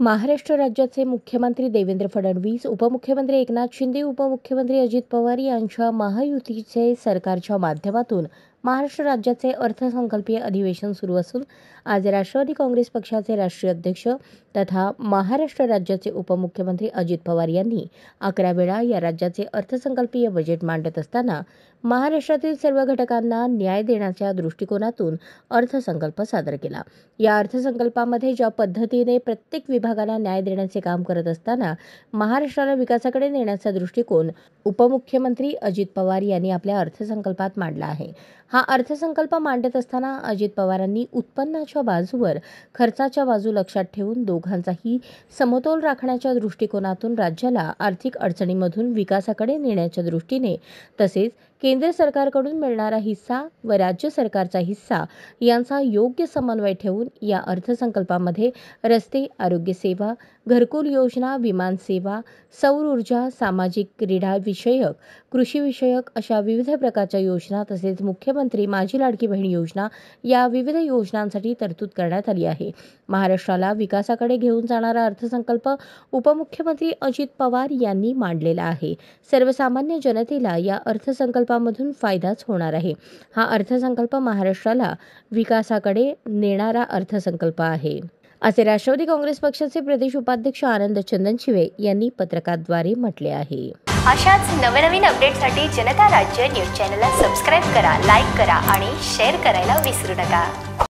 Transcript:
महाराष्ट्र राज्याचे मुख्यमंत्री देवेंद्र फडणवीस, उपमुख्यमंत्री एकनाथ शिंदे, उपमुख्यमंत्री अजित पवार यांच्या महायुतीचे सरकारच्या माध्यमातून महाराष्ट्र राज्याचे अर्थसंकल्पीय अधिवेशन सुरू असून आज राष्ट्रवादी काँग्रेस पक्षाचे राष्ट्रीय अध्यक्ष तथा महाराष्ट्र राज्याचे उपमुख्यमंत्री अजित पवार यांनी 11 वेळा या राज्याचे अर्थसंकल्पीय बजेट मांडत असताना महाराष्ट्रातील सर्व घटकांना न्याय देण्याच्या दृष्टिकोनातून अर्थसंकल्प सादर केला। या अर्थसंकल्पामध्ये ज्या पद्धतीने प्रत्येक विभागाला न्याय देण्याचे काम करत असताना महाराष्ट्राला विकासाकडे नेण्याचा दृष्टिकोन उपमुख्यमंत्री अजित पवार यांनी आपल्या अर्थसंकल्पात मांडला आहे। हा अर्थसंकल्प मांडत असताना अजित पवारांनी उत्पन्नाच्या बाजूवर खर्चाच्या बाजू लक्षात ठेवून दोघांचाही समतोल राखण्याच्या दृष्टिकोनातून राज्याला आर्थिक अडचणींमधून विकासाकडे नेण्याच्या दृष्टीने तसेच केंद्र सरकारकडून मिळणारा हिस्सा व राज्य सरकारचा हिस्सा यांचा योग्य समन्वय ठेवून या अर्थसंकल्पामध्ये रस्ते, आरोग्य सेवा, घरकुल योजना, विमान सेवा, सौर ऊर्जा, सामाजिक क्रीडा विषयक, कृषी विषयक अशा विविध प्रकारच्या योजना तसेच मुख्यमंत्री माझी लाडकी बहीण योजना या विविध योजनांसाठी तरतूद करण्यात आली आहे। महाराष्ट्राला विकासाकडे घेऊन जाणारा अर्थसंकल्प उपमुख्यमंत्री अजित पवार यांनी मांडलेला आहे। सर्वसामान्य जनतेला या अर्थसंकल्पामधून फायदाच होणार आहे। हा अर्थसंकल्प महाराष्ट्राला विकासाकडे नेणारा अर्थसंकल्प आहे, असे राष्ट्रवादी काँग्रेस पक्षाचे प्रदेश उपाध्यक्ष आनंद चंदनशिवे यांनी पत्रकाद्वारे म्हटले आहे। अशाच नवनवीन अपडेटसाठी जनता राज्य न्यूज चॅनलला सबस्क्राइब करा, लाईक करा आणि शेअर करायला विसरू नका।